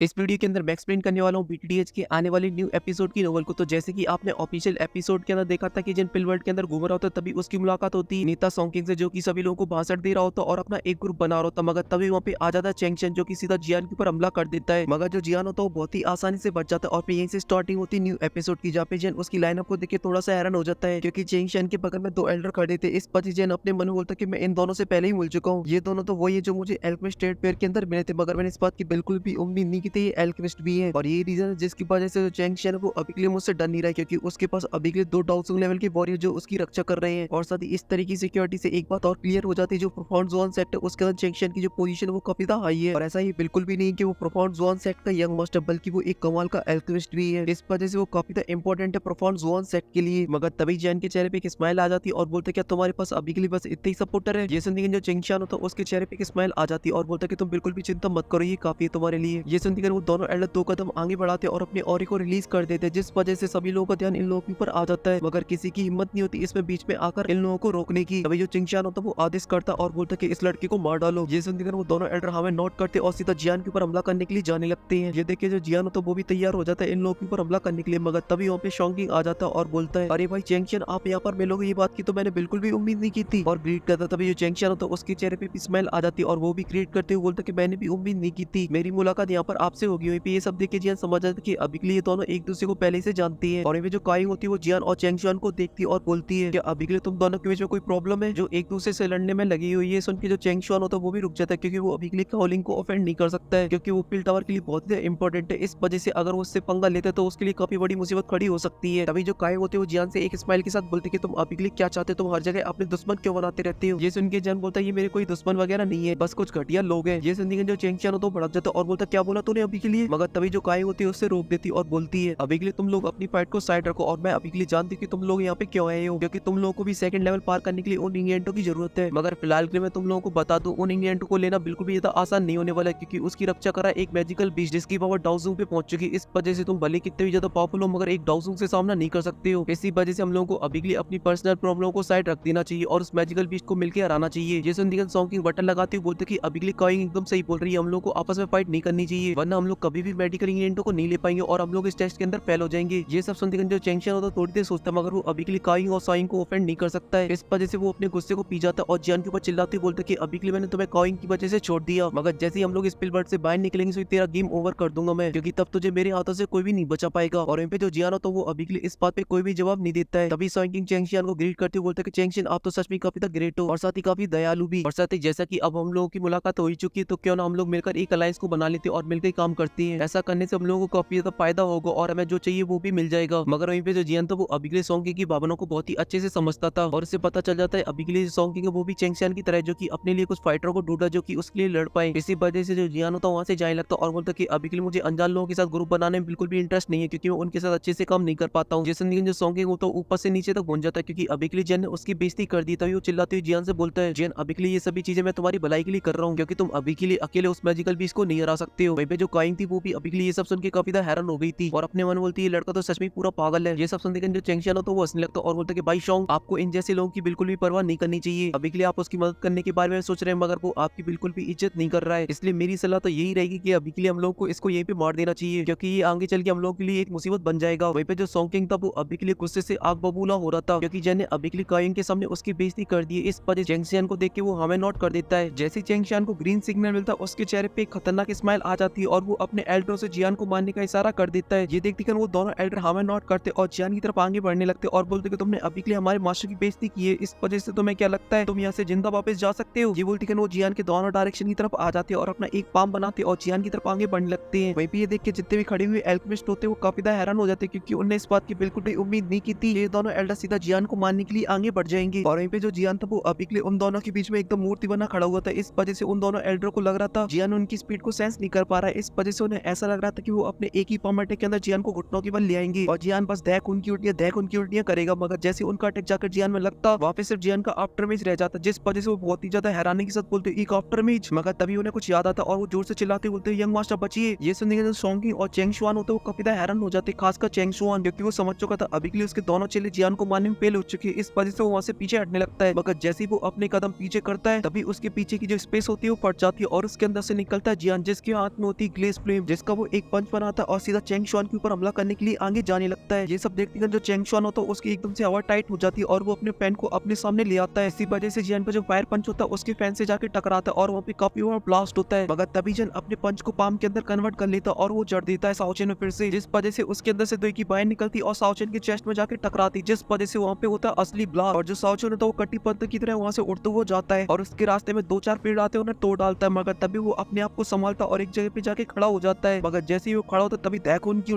इस वीडियो के अंदर मैं एक्सप्लेन करने वाला हूँ बीटीएच के आने वाले न्यू एपिसोड की नोवेल को। तो जैसे कि आपने ऑफिशियल एपिसोड के अंदर देखा था कि जिन पिल वर्ल्ड के अंदर घूम रहा होता तभी उसकी मुलाकात होती नीता सॉन्किंग से, जो कि सभी लोगों को भाषण दे रहा होता और अपना एक ग्रुप बना रहा होता। मगर तभी वहाँ पे आ जाता चेंगशन, जो कि सीधा जियान के ऊपर हमला कर देता है। मगर जो जियान होता है वो बहुत ही आसानी से बच जाता है और फिर यहीं से स्टार्टिंग होती है न्यू एपिसोड की, जहाँ पे जैन उसकी लाइनअप को देख के थोड़ा सा हैरान हो जाता है, क्योंकि चेंगशन के बगल में दो एल्डर खड़े थे। इस पर जैन अपने मन में बोलता है कि मैं इन दोनों से पहले ही मिल चुका हूँ, ये दोनों तो वही है जो मुझे एल्केमिस्ट स्टेट फेयर के अंदर मिले थे। मगर मैंने इस बात की बिल्कुल भी उम्मीद नहीं की थी ये एल्केमिस्ट भी है, और ये रीजन है जिसकी वजह से चैंग शेन वो अभी के लिए मुझसे डर नहीं रहा है, क्योंकि उसके पास अभी के लिए दो डाउसुंग लेवल के वॉरियर जो उसकी रक्षा कर रहे हैं। और साथ ही इस तरह की सिक्योरिटी से एक बात और क्लियर हो जाती है, जो प्रोफाउंड जोन सेट है उसके अंदर चैंग शेन की जो पोजीशन वो काफी ज्यादा हाई है। और ऐसा ही बिल्कुल भी नहीं कि वो प्रोफाउंड जोन सेट का यंग मास्टर, बल्कि वो एक कमाल का एल्केमिस्ट भी है। इस वजह से वो काफी ज्यादा इंपॉर्टेंट है प्रोफाउंड जोन सेट के लिए। मगर तभी जैन के चेहरे पे एक स्माइल आ जाती है और बोलते क्या तुम्हारे पास अभी के लिए बस इतने ही सपोर्टर है। ये सुनकर जो चैंग शेन होता है उसके चेहरे पे एक स्माइल आ जाती है और बोलता है कि तुम बिल्कुल भी चिंता मत करो, ये काफी है तुम्हारे लिए। ये सुनकर वो दोनों एल्डर दो कदम आगे बढ़ाते और अपने ऑरी को रिलीज कर देते हैं, जिस वजह से सभी लोगों का ध्यान इन लोगों के ऊपर आ जाता है। मगर किसी की हिम्मत नहीं होती इसमें बीच में आकर इन लोगों को रोकने की। तभी जो चिंगशान होता है वो आदेश करता और बोलता है कि इस लड़के को मार डालो। ये सुनकर वो दोनों एल्डर हमें नोट करते और सीधा जियान के ऊपर हमला करने के लिए जाने लगते हैं। ये देखिए जो जियान होता है वो भी तैयार हो जाता है इन लोगों के ऊपर हमला करने के लिए। मगर तभी वहाँ पे शॉन्गिंग आ जाता है और बोलता है, अरे भाई चेंगशन आप यहाँ पर मिलोगे, ये बात की तो मैंने बिल्कुल भी उम्मीद नहीं की थी, और ग्रीट करता। तभी जो चेंगशन होता है उसके चेहरे पे भी स्माइल आ जाती है और वो भी ग्रीट करते हुए बोलता है कि मैंने भी उम्मीद नहीं की थी, मेरी मुलाकात यहाँ पर आपसे होगी। वहीं पे ये सब देख के जियान समझ जाता है कि अभी के लिए दोनों एक दूसरे को पहले से जानती है। और वहीं पे जो काई होती है वो जियान और चेंगशन को देखती है और बोलती है कि अभी के लिए तुम दोनों के बीच में कोई प्रॉब्लम है जो एक दूसरे से लड़ने में लगी हुई है। सुन के जो चेंगशन होता है वो भी रुक जाता है, क्योंकि वो अभी के लिए काओलिंग को ऑफेंड नहीं कर सकता है, क्योंकि वो पिल टावर के लिए बहुत ही इंपॉर्टेंट है। इस वजह से अगर वो उससे पंगा लेते तो उसके लिए काफी बड़ी मुसीबत खड़ी हो सकती है। तभी जो काई होते हैं वो जियान से एक स्माइल के साथ बोलते कि तुम अभी के लिए क्या चाहते हो, तुम हर जगह अपने दुश्मन क्यों बनाते रहते हो। ये सुन के जियान बोलता है ये मेरे कोई दुश्मन वगैरह नहीं है, बस कुछ घटिया लोग हैं। ये सुन के जो चेंगशन होता है भड़क जाता है और बोलता क्या बोला तूने अभी के लिए। मगर तभी जो काई होती है उससे रोक देती और बोलती है अभी के लिए तुम लोग अपनी फाइट को साइड रखो, और मैं अभी के लिए जानती हूँ कि तुम लोग यहाँ पे क्यों आए हो, क्योंकि तुम लोगों को भी सेकंड लेवल पार करने के लिए उन इंग्रेडिएंटों की जरूरत है। मगर फिलहाल के लिए मैं तुम लोगों को बता दूं उन इंग्रेडिएंटों को लेना बिल्कुल भी ज्यादा आसान नहीं होने वाला है, क्योंकि उसकी रक्षा करा एक मैजिकल बीस्ट जिसकी पावर डाउजूंग पे पहुंच चुकी है। इस वजह से तुम भले कितने भी ज्यादा पावरफुल हो मगर एक डाउजूंग से सामना नहीं कर सकते हो। इसी वजह से हम लोगों को अभी के लिए अपनी पर्सनल प्रॉब्लम को साइड रख देना चाहिए और उस मैजिकल बीस्ट को मिलकर हराना चाहिए। जैसे निगन सॉन्ग की बटन लगाते हुए बोलते कि अभी के लिए कॉइंग एकदम सही बोल रही है, हम लोग को आपस में फाइट नहीं करनी चाहिए, वरना हम लोग कभी भी मेडिकल इंग्रेडिएंटों को नहीं ले पाएंगे और हम लोग इस टेस्ट के अंदर फेल हो जाएंगे। ये सब सुनते जो चेंगशन होता है थोड़ी देर सोचता है, मगर वो अभी के लिए काइंग और साइंग को ऑफेंड नहीं कर सकता है। इस वजह से वो अपने गुस्से को पी जाता है और जियान के ऊपर चिल्लाते बोलते कि अभी के लिए मैंने तुम्हें काइंग की वजह से छोड़ दिया, मगर जैसे ही हम लोग इस पिलबर्ड से बाहर निकलेंगे तो तेरा गेम ओवर कर दूंगा मैं, क्योंकि तब तुझे मेरे हाथों से कोई भी नहीं बचा पाएगा। और वहीं पे जो जियान होता है वो अभी के लिए इस बात पे कोई भी जवाब नहीं देता है। तभी सॉन्ग किंग चेंगशन को ग्रीट करते हुए बोलता है कि चेंगशन आप तो सच में काफी द ग्रेट हो और साथ ही काफी दयालु भी, और साथ ही जैसा कि अब हम लोगों की मुलाकात हो ही चुकी है तो क्यों ना हम लोग मिलकर एक अलायंस को बना लेते और मिलकर काम करते हैं। ऐसा करने से हम लोगों को काफी ज्यादा फायदा होगा और हमें जो चाहिए वो भी मिल जाएगा। मगर वहीं पे जो जियान था वो अभी के लिए सॉन्ग की भावनाओं को बहुत ही अच्छे से समझता था और उसे पता चल जाता है अभी के लिए सॉन्ग वो भी चेंगशन की तरह जो कि अपने लिए कुछ फाइटरों को ढूंढा जो कि उसके लिए लड़ पाए। इसी वजह से जो जियान होता वहां से जाने लगता और बोलता कि अभी के लिए मुझे अनजान लोगों के साथ ग्रुप बनाने में बिल्कुल भी इंटरेस्ट नहीं है, क्योंकि मैं उनके साथ अच्छे से काम नहीं कर पाता हूँ। जैसे जो सॉन्ग होता है ऊपर से नीचे तक पहुंच जाता है, क्योंकि अभी के लिए जियान ने उसकी बेइज्जती कर दी। तभी वो चिल्लाते हुए जियान से बोलता है जियान अभी के लिए ये सभी चीजें मैं तुम्हारी भलाई के लिए कर रहा हूँ, क्योंकि तुम अभी के लिए अकेले उस मैजिकल बीस्ट को नहीं हरा सकते हो। वहीं पे जो काइंग थी वो भी अभी के लिए ये सब सुन के काफी हैरान हो गई थी और अपने मन बोलती है लड़का तो सच में पूरा पागल है। ये सब सुनते जो चेंगशन हो तो वो हंसने लगता और बोलता कि भाई शॉन्ग आपको इन जैसे लोगों की बिल्कुल भी परवाह नहीं करनी चाहिए, अभी के लिए आप उसकी मदद करने के बारे में सोच रहे हैं मगर वो आपकी बिल्कुल भी इज्जत नहीं कर रहा है। इसलिए मेरी सलाह तो यही रहेगी कि अभी के लिए हम लोग को इसको यहीं पे मार देना चाहिए, क्योंकि ये आगे चल के हम लोग के लिए एक मुसीबत बन जाएगा। वहीं पे जो सॉन्ग किंग था वो अभी के लिए गुस्से से आग बबूला हो रहा था, क्योंकि जैन ने अभी के लिए काइंग के सामने उसकी बेइज्जती कर दी। इस वजह चेंगशन को देख के वो हमें नोट कर देता है। जैसे चेंगशन को ग्रीन सिग्नल मिलता है उसके चेहरे पे एक खतरनाक स्माइल आ जाती है और वो अपने एल्डरों से जियान को मारने का इशारा कर देता है। ये देखकर वो दोनों एल्डर हमें नोट करते और जियान की तरफ आगे बढ़ने लगते और बोलते कि तुमने अभी के लिए हमारे मास्टर की बेइज्जती की है, इस वजह से तुम्हें क्या लगता है तुम यहाँ से जिंदा वापस जा सकते हो। ये बोलती कि वो जियान के दोनों डायरेक्शन की तरफ आ जाते हैं और अपना एक पाम बनाते और जियान की तरफ आगे बढ़ने लगते हैं। वहीं पे ये देख के जितने भी खड़े हुए एल्केमिस्ट होते हैं वो काफी हैरान हो जाते हैं, क्योंकि उन्हें इस बात की बिल्कुल भी उम्मीद नहीं की थी ये दोनों एल्डर सीधा जियान को मारने के लिए आगे बढ़ जाएंगे। और वहीं पे जो जियान था वो अभी के लिए उन दोनों के बीच में एकदम मूर्ति बना खड़ा हुआ था। इस वजह से उन दोनों एल्डर को लग रहा था जियान उनकी स्पीड को सेंस नहीं कर पा रहा है। इस वजह से उन्हें ऐसा लग रहा था कि वो अपने एक ही पाम अटैक के अंदर जियान को घुटनों के बल ले आएंगे और जियान बस देख उनकी उल्टियां करेगा। मगर जैसे उनका अटैक जाकर जियान में लगता वहाँ पे सिर्फ जियान का आफ्टर मेज रह जाता, जिस वजह से वो बहुत ही ज्यादा हैरानी के साथ बोलते एक आफ्टर मेज। मगर तभी उन्हें कुछ याद आता और वो जोर से चिल्लाते बोलते यंग मास्टर बचिए। ये सुनने के सॉन्ग और चेंग शुआन होते वो काफी हैरान हो जाते, खासकर चेंग शुआन, क्योंकि वो समझ चुका था अभी के लिए उसके दोनों चेले जियान को मारने में फेल हो चुके हैं। इस वजह से वो वहाँ से पीछे हटने लगता है। मगर जैसे ही वो अपने कदम पीछे करता है तभी उसके पीछे की जो स्पेस होती है वो फट जाती है और उसके अंदर से निकलता है जियान, जिसके हाथ में होती थी ग्लेस फ्लेम, जिसका वो एक पंच बनाता है और सीधा चेंग शुआन के ऊपर हमला करने के लिए आगे जाने लगता है। ये सब देखते हैं जो चेंग शुआन होता है उसकी एकदम से हवा टाइट हो जाती है और वो अपने फैन को अपने सामने ले आता है। इसी वजह से जियान का जो फायर पंच होता है उसके फैन से जाके टकराता है और वहाँ पे काफी बड़ा ब्लास्ट होता है, मगर तभी जन अपने पंच को पाम के अंदर कन्वर्ट कर लेता है और वो जड़ देता है साओचेन में फिर से, जिस वजह से उसके अंदर से दो की बाहर निकलती और साओचेन के चेस्ट में जाके टकराती, जिस वजह से वहाँ पे होता है असली ब्लास्ट और जो साओचेन होता है वो कट्टी पत्थर की तरह वहाँ से उड़ते हुए जाता है और उसके रास्ते में दो चार पेड़ आते हैं उन्हें तोड़ डालता है, मगर तभी वो अपने आप को संभालता और एक जगह पे जाके खड़ा हो जाता है। मगर जैसे ही वो खड़ा होता है तभी देखो उनकी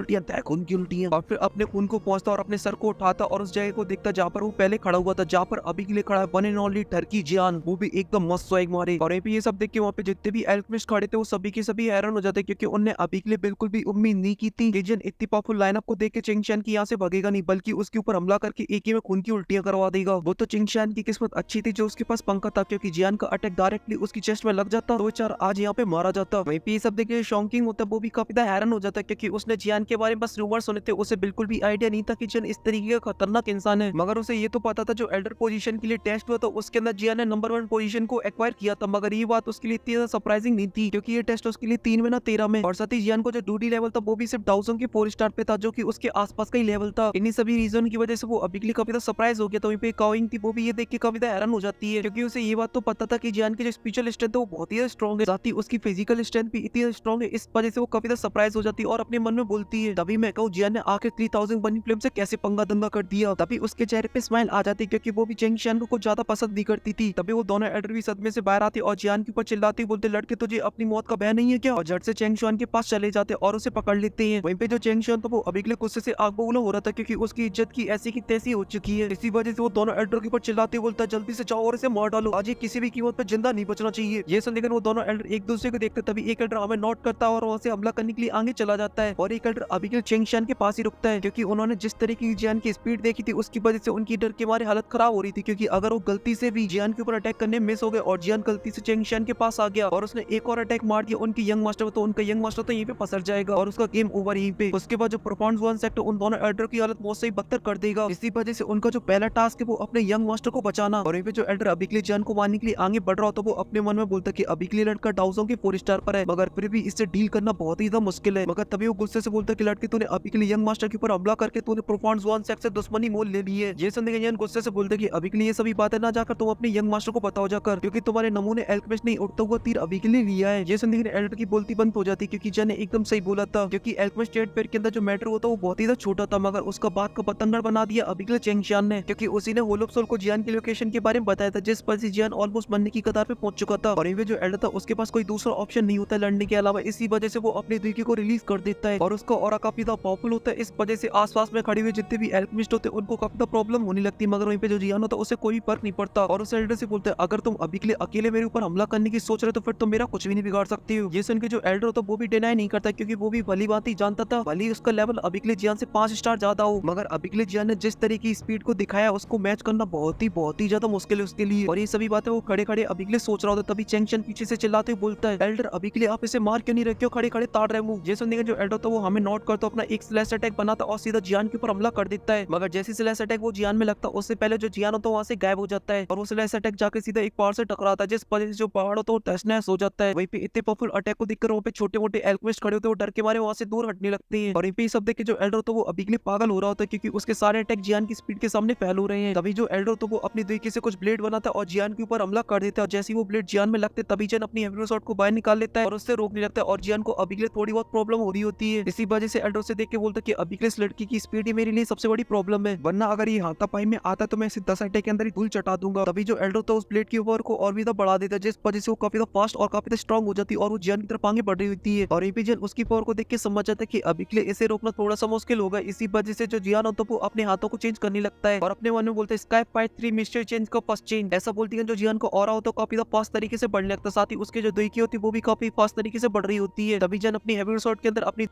उल्टियां और फिर अपने खून को पहुंचता और अपने सर को उठाता और उस जगह को देखता जहाँ पर वो पहले खड़ा हुआ था, जहाँ पर अभी के लिए खड़ा है वन एंड ओनली टर्की जियान, वो भी एकदम मस्त स्वैग मारे। और ये सब देख के वहाँ पे जितने भी एल्केमिस्ट खड़े थे वो सभी के सभी हैरान हो जाते क्योंकि उन्हें अभी के लिए बिल्कुल भी उम्मीद नहीं की थी कि जिन इतनी पावरफुल लाइनअप को देख के चिंगशैन की यहाँ से भगेगा नहीं, बल्कि उसके ऊपर हमला करके एक ही में खून की उल्टियां करवा देगा। वो तो चिंगशैन की किस्मत अच्छी थी जो उसके पास पंखा था, क्योंकि जियान का अटैक डायरेक्टली उसकी चेस्ट में लग जाता तो चार आज यहाँ पे मारा जाता। वहीं पे ये सब देख के शॉकिंग होता वो भी काफी हैरान हो जाता क्योंकि उसने जियान के बारे में बस रूमर सुने थे, उसे बिल्कुल भी आइडिया नहीं था कि जियान इस तरीके का खतरनाक इंसान है। मगर उसे ये तो पता था जो एल्डर पोजीशन के लिए टेस्ट हुआ तो उसके अंदर जियान ने नंबर 1 पोजीशन को एक्वायर किया था, मगर ये बात उसके लिए इतनी ज्यादा सरप्राइजिंग नहीं थी क्योंकि ये टेस्ट उसके लिए 3 में ना 13 में, और साथ ही जियान को जो ड्यूटी लेवल था वो भी सिर्फ डाउजोंग के 4 स्टार पे था जो कि उसके आसपास का ही लेवल था। इन्हीं सभी रीजन की वजह से वो अभी के लिए काफी सरप्राइज हो गया। तो वहीं पे काओइंग थी वो भी ये देख के काफी हैरान हो जाती है क्योंकि उसे ये बात तो पता था कि जियान की जो स्पिरिचुअल स्ट्रेंथ है वो बहुत ही स्ट्रॉन्ग है, साथ ही उसकी फिजिकल स्ट्रेंथ भी इतनी स्ट्रॉन्ग है, इस वजह से वो काफी सरप्राइज हो जाती है और अपने मन में बोलती है तभी मैं कहूँ जियान ने आखिर 3000 बनी फ्लेम से कैसे पंगा दंगा कर दिया। तभी उसके चेहरे पे स्माइल आ जाती क्योंकि वो भी चिंगशैन को कुछ ज्यादा पसंद नहीं करती थी। तभी वो दोनों एल्डर भी सदमे से बाहर आते और जियान के ऊपर चिल्लाती बोलते लड़के तुझे अपनी मौत का भय नहीं है क्या, और झट से चेंगशुआन के पास चले जाते और उसे पकड़ लेते हैं। वहीं पे जो चेंगशुआन तो वो अभी के लिए गुस्से से आग बबूला हो रहा था क्योंकि उसकी इज्जत की ऐसी की तैसी हो चुकी है। इसी वजह से वो दोनों एल्डर के ऊपर चिल्लाते बोलता जल्दी से जाओ और इसे मार डालो, आज ये किसी भी कीमत पर जिंदा नहीं बचना चाहिए। ये सुन लेकर वो दोनों एल्डर एक दूसरे को देखते तभी एक एल्डर हमें नोट करता है और वहां से हमला करने के लिए आगे चला जाता है और एक एल्डर अभी के चेंगशुआन के पास ही रुकता है क्योंकि उन्होंने जिस तरीके की जियान की स्पीड देखी थी उसकी वजह से उनकी डर के मारे हालत खराब हो रही थी क्योंकि अगर वो गलती से भी जियान के ऊपर अटैक करने मिस हो गए और जियान गलती से चेंगशुआन के पास आ गया और उसने एक और अटैक मार दिया उनके यंग मास्टर तो उनका यंग मास्टर तो यहीं पे फंस जाएगा और उसका गेम ओवर यहीं पे। उसके बाद जो प्रोफाउंड वन सेक्टर उन दोनों एल्डर की हालत बहुत सही बदतर कर देगा। इसी वजह से उनका जो पहला टास्क है वो अपने यंग मास्टर को बचाना, और यहीं पे जो एल्डर अभी के लिए जियान को मारने के लिए आगे बढ़ रहा हो तो वो अपने मन में बोलता कि अभी के लिए लड़का डाउजोंग के 4 स्टार पर है मगर फिर भी इससे डील करना बहुत ही ज्यादा मुश्किल है। मगर तभी वो गुस्से से बोलता कि लड़के तूने अभी के लिए यंग मास्टर के ऊपर हमला करके तूने प्रोफाउंड वन सेक्टर से दुश्मनी मोल ले ली है। ये सुनने के जियान गुस्से से बोलते कि अभी के लिए ये सभी बातें ना जाकर तुम अपने यंग मास्टर को बताओ जाकर क्योंकि तुम्हारे नमूने एल्केमिस्ट नहीं उड़ता हुआ तीर अभी के लिए लिया है। ये सुनने के एल्डर की बोलती बंद हो जाती क्योंकि जियान ने एकदम सही बोला था क्योंकि एल्केमिस्ट स्टेट पेयर के अंदर जो मैटर होता वो बहुत ही छोटा था मगर उसका बात का पतंगड़ बना दिया अभी के लिए चेंगशुआन ने क्योंकि उसी ने होलो सोल को जियान की लोकेशन के बारे में बताया था जिस पर से जियान ऑलमोस्ट मरने की कतार पे पहुंच चुका था और ये जो एल्डर था उसके पास कोई दूसरा ऑप्शन नहीं होता लड़ने के अलावा। इसी वजह से वो अपने दुर्गे को रिलीज कर देता है और उसका ऑरा काफी ज्यादा पावरफुल होता है। इस वजह से आसपास में खड़े हुए जितने भी एल्केमिस्ट होते हैं उनको काफी ज्यादा प्रॉब्लम होने लगती है मगर वहीं पे जो जियान होता है उसे कोई फर्क नहीं पड़ता और उस एल्डर से बोलते हैं अगर तुम अभी के लिए अकेले मेरे ऊपर हमला करने की सोच रहे तो फिर तुम मेरा कुछ भी नहीं बिगाड़ सकती हो। ये सुन के जो एल्डर होता है वो भी डिनाई नहीं करता क्योंकि वो भी भली बात ही जानता था भली उसका लेवल अभी के लिए जियान से 5 स्टार ज्यादा हो मगर अभी के लिए जियान ने जिस तरीके की स्पीड को दिखाया उसको मैच करना बहुत ही ज्यादा मुश्किल है उसके लिए। और ये सभी बातें वो खड़े खड़े अभी के लिए सोच रहा होता तभी चेंगशुआन पीछे से चिल्लाते हुए बोलता है एल्डर अभी के लिए आप इसे मार क्यों नहीं रहे, क्यों खड़े खड़े ताड़ रहे मुंह। ये सुनने के जो एल्डर था वो हमें नोट करता अपना एक स्लैश अटैक बनाता और सीधा जियान के ऊपर हमला कर देता है मगर जैसे स्लैश अटैक वो जियान में लगता उससे पहले जो जियान होता है वहां से गायब हो जाता है और वो स्लैश अटैक जाके सीधा एक पहाड़ से टकराता है जिस वजह से जो पहाड़ होता है वो तहस नहस हो जाता है। वहीं पे इतने पावरफुल अटैक को देखकर वहाँ पे छोटे मोटे एल्केमिस्ट खड़े होते हैं वो डर के मारे वहां से दूर हटने लगते हैं और वहीं पे सब देख के जो एल्डर होता है वो अभी के लिए पागल हो रहा होता है क्योंकि उसके सारे अटैक जियान की स्पीड के सामने फैल हो रहे हैं। तभी जो एल्डर तो वो अपनी तरीके से कुछ ब्लेड बनाता है और जियान के ऊपर हमला कर देता है और जैसे ही वो ब्लेड जियान में लगते तभी जियान अपनी हेवी शॉट को बाहर निकाल लेता है और उससे रोकने लगता है और जियान को अभी के लिए थोड़ी बहुत प्रॉब्लम हो रही होती है। इसी वजह से एल्डर से देख के बोलता है कि अभी के लिए इस लड़की की स्पीड ही मेरे लिए सबसे बड़ी प्रॉब्लम है वरना अगर ये हाथापाई में आता तो मैं इसे 10 अटैक के अंदर ही धूल चटा दूंगा। तभी जो एल्डर तो उस ब्लेड की पावर को और भी ज्यादा बढ़ा देता है जिस वजह से वो काफी ज्यादा फास्ट और काफी ज्यादा स्ट्रॉन्ग हो जाती है और वो जियान की तरफ आगे बढ़ रही होती है और ये जियान उसकी पावर को देख के समझ जाता है कि अभी के लिए इसे रोकना थोड़ा सा मुश्किल होगा। इसी वजह से जो जियान होता है वो अपने हाथों को चेंज करने लगता है और अपने मन में बोलता है स्काई फाइट 3 मिस्टर चेंज का फर्स्ट चेंज। ऐसा बोलती है जो जियान को ऑरा होता है काफी ज्यादा फास्ट तरीके से बढ़ने लगता है साथ ही उसके जो दुई होती है वो भी काफी फास्ट तरीके से बढ़ रही होती है। तभी जियान अपनी हेवी शॉट के अंदर अपनी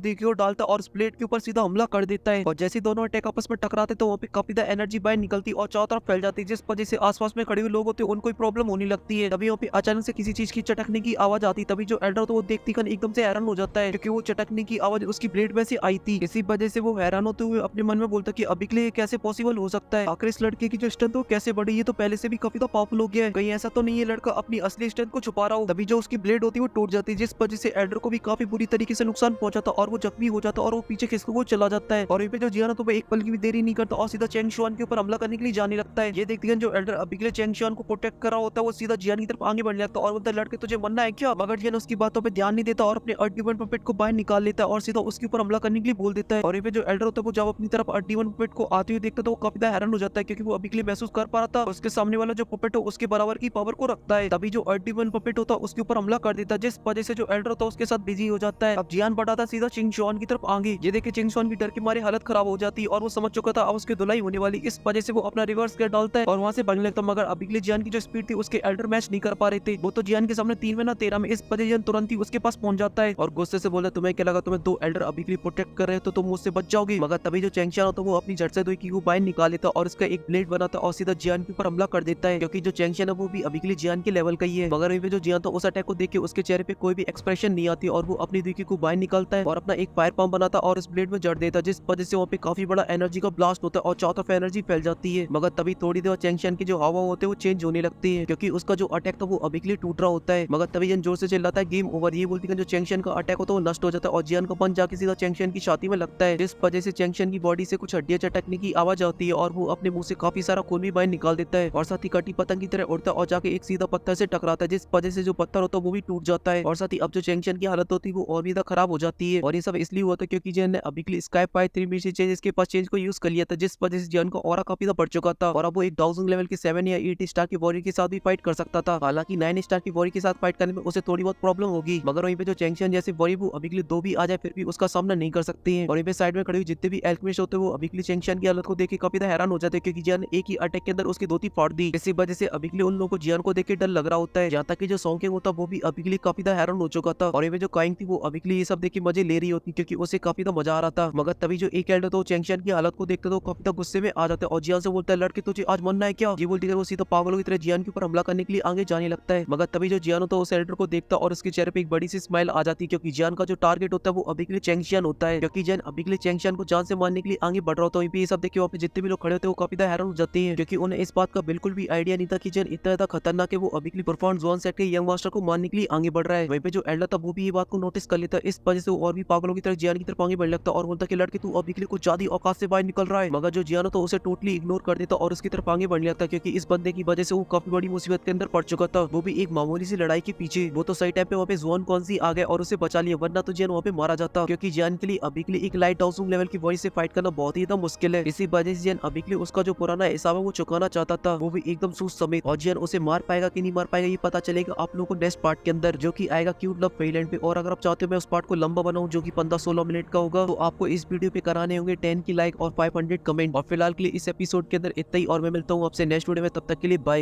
देखिए डालता है और उस प्लेट के ऊपर सीधा हमला कर देता है। और जैसे दोनों अटैक आपस में टकराते तो वहाँ पे काफी ज्यादा एनर्जी बाहर निकलती और चारों तरफ फैल जाती है, जिस वजह से आसपास में खड़े हुए लोग होते हैं उनको प्रॉब्लम होने लगती है। तभी वहाँ पे अचानक से किसी चीज की चटकने की आवाज आती। तभी जो एल्डर तो वो देखती एकदम से हैरान हो जाता है क्योंकि वो चटकने की आवाज उसकी ब्लेड में से आई थी। इसी वजह से वो हैरान होते हुए अपने मन में बोलता कि अभी के लिए कैसे पॉसिबल हो सकता है, आखिर इस लड़के की जो स्ट्रेंथ हो कैसे बढ़ी, ये तो पहले से भी काफी तो पावरफुल हो गया है, कहीं ऐसा तो नहीं है लड़का अपनी असली स्ट्रेंथ को छुपा रहा हो। तभी जो उसकी ब्लेड होती है वो टूट जाती है, जिस वजह से एल्डर को भी काफी बुरी तरीके से नुकसान पहुंचाता और वो जख्मी हो जाता और वो पीछे खिसक वो चला जाता है। और पे जो जियान तो एक पल की भी देरी नहीं करता और सीधा चेंग शुआन के ऊपर हमला करने के लिए जाने लगता है। ये देखते हैं जो एल्डर अभी के लिए चेंग शुआन को प्रोटेक्ट कर रहा होता है वो सीधा जियान की तरफ आगे बढ़ने लगता है और बोलता है लड़के तुझे मरना है क्या, मगर जियान उसकी बातों पे ध्यान नहीं देता और अपने अर्टिवन पपेट को बाहर निकाल लेता है और सीधा उसके ऊपर हमला करने के लिए बोल देता है। और पे जो एल्डर होता है वो जब अपनी तरफ अर्टिवन पपेट को आते हुए देखता है तो वो काफी हैरान हो जाता है क्योंकि वो अभी के लिए महसूस कर पा रहा था उसके सामने वाला जो पपेट हो उसके बराबर की पावर को रखता है। तभी जो अर्टिवन पपेट होता है उसके ऊपर हमला कर देता है, जिस वजह से जो एल्डर होता है उसके साथ बिजी हो जाता है। अब जियान बढ़ाता सीधा चिंग शुआन की तरफ आगे। ये देखे चिंग शुआन की डर के मारे हालत खराब हो जाती है और वो समझ चुका था अब उसकी धुलाई होने वाली, इस वजह से वो अपना रिवर्स गियर डालता है और वहां से भागने लगता है। मगर अभी के लिए जियान की जो स्पीड थी उसके एल्डर मैच नहीं कर पा रहे थे, वो तो जियान के सामने 3 में ना 13 में, इस वजह जियान तुरंत ही उसके पास पहुंच जाता है और गुस्से से बोला तुम्हें क्या लगा तुम्हें 2 एल्डर अभी के लिए प्रोटेक्ट कर रहे हो तो तुम मुझसे बच जाओगे। मगर तभी जो चेंगशियान होता है वो अपनी जड़ से 2 की को बाहर निकाल लेता और उसका एक ब्लेड बनाता और सीधा जियान के ऊपर हमला कर देता है क्योंकि जो चेंगशियान है वो भी अभी के लिए जियान के लेवल का ही है। मगर जो जियान था उस अटैक को देख के उसके चेहरे पे कोई भी एक्सप्रेशन नहीं आती और वो अपनी 2 की को बाहर निकालता है और अपना एक फायर पंप बनाता और इस ब्लेड में जड़ देता, जिस वजह से वहाँ पे काफी बड़ा एनर्जी का ब्लास्ट होता है और चारों तरफ एनर्जी फैल जाती है। मगर तभी थोड़ी देर चेंगशियान की जो हवा होते हैं वो चेंज होने लगती है क्योंकि उसका जो अटैक था वो अभी के लिए टूट रहा होता है। मगर तभी जियान जोर से चिल्लाता है गेम ओवर, ये बोलती है जो चेंगशियान का अटैक होता है वो नष्ट हो जाता है और जियान का पंच जाके सीधा चेंगशियान की छाती में लगता है, जिस वजह से चेंगशियान की बॉडी से कुछ हड्डियां चटकने की आवाज आती है और वो अपने मुंह से काफी सारा खून भी बाहर निकाल देता है और साथ ही कटी पतंग की तरह उड़ता है और जाके एक सीधा पत्थर से टकराता है, जिस वजह से जो पत्थर होता है वो भी टूट जाता है और साथ ही अब जो चेंगशियान की हालत होती है वो और भी ज्यादा खराब हो जाती है। और ये सब इसलिए हुआ था क्योंकि जियान ने अभी के लिए स्काई पाई 3 मिशन चेंज इसके पास चेंज को यूज कर लिया था, जिस वजह से जियान का ऑरा काफी ज्यादा बढ़ चुका था और अब वो एक 1000 लेवल के 7 या 8 स्टार की वॉरियर के साथ भी फाइट कर सकता था। हालांकि 9 स्टार की वॉरियर के साथ फाइट करने में उसे थोड़ी बहुत प्रॉब्लम होगी, मगर वहीं पे जो चेंगशियान जैसे वॉरियर वो अभी के लिए 2 भी आ जाए फिर भी उसका सामना नहीं कर सकते हैं। और वहीं पे साइड में खड़े हुए जितने भी एल्केमिस्ट होते हैं वो अभी के लिए चेंगशियान की हालत को देख के काफी हैरान हो जाते हैं क्योंकि जियान ने एक ही अटैक के अंदर उसकी 2 फाड़ दी। इसी वजह से अभी के लिए उन लोगों को जियान को देख के डर लग रहा होता है, जहाँ तक कि जो सॉन्ग होता है वो भी अभी के लिए काफी हैरान हो चुका था। और ये जो काइंग थी वो अभी के लिए ये सब देख के मजे ले रही होती क्योंकि उसे काफी मजा आ रहा था। मगर तभी जो एक एल्डर तो चेंगशियान की हालत को देखते तो काफी गुस्से में आ जाते हैं और जियान से बोलता है लड़के तुझे आज मरना है क्या, ये बोलती है वो सीधा पागलों की तरह जियान के ऊपर हमला करने के लिए आगे जाने लगता है। मगर तभी जो जियान होता है उस एल्डर को देखता और उसके चेहरे पे एक बड़ी सी स्माइल आ जाती है क्योंकि जियान का जो टारगेट होता है वो अभी के लिए चेंगशियान होता है, क्योंकि जियान अभी के लिए चेंगशियान को जान से मारने के लिए आगे बढ़ रहा होता है। ये सब देख के वहाँ पे जितने भी लोग खड़े होते हैं वो काफी हैरान हो जाते हैं क्योंकि उन्हें इस बात का बिल्कुल भी आइडिया नहीं था कि जियान इतना ज्यादा खतरनाक है, वो अभी के लिए परफॉर्म जोन सेट के यंग मास्टर को मारने के लिए आगे बढ़ रहा है। वहीं पे जो एल्डर था वो भी ये बात को नोटिस कर लेता है, इस वजह से वो और भी पागलों की तरह जियान की तरफ आगे बढ़ने लगता और बोलता कि लड़के तू अभी के लिए कुछ ज्यादा औकात से बाहर निकल रहा है। मगर जो जियान तो उसे टोटली इग्नोर कर देता और उसकी तरफ आगे बढ़ने लगता क्योंकि इस बंदे की वजह से वो काफी बड़ी मुसीबत के अंदर पड़ चुका था, वो भी एक मामूली सी लड़ाई के पीछे। वो तो सही टाइम पे वहाँ पे जोन कौन सी आ गया और उसे बचा लिया, वरना तो जियान वहाँ पे मारा जाता क्योंकि जियान के लिए अभी के लिए एक लाइट हाउस लेवल की वॉइस से फाइट करना बहुत ही ज्यादा मुश्किल है। इसी वजह से जियान अभी के लिए उसका जो पुराना हिसाब है वो चुकाना चाहता था, वो भी एकदम सूद समेत। और जियान उसे मार पाएगा कि नहीं मार पाएगा ये पता चलेगा आप लोगों को नेक्स्ट पार्ट के अंदर, जो कि आएगा क्यूट लव फेरीलैंड पे। और अगर आप चाहते हो मैं उस पार्ट को लंबा बनाऊं जो कि 15-16 मिनट का होगा, तो आपको इस वीडियो पे कराने होंगे 10 की लाइक और 500 कमेंट। और फिलहाल के लिए इस एपिसोड के अंदर इतना ही और मैं मिलता हूँ आपसे नेक्स्ट वीडियो में, तब तक के लिए बाय।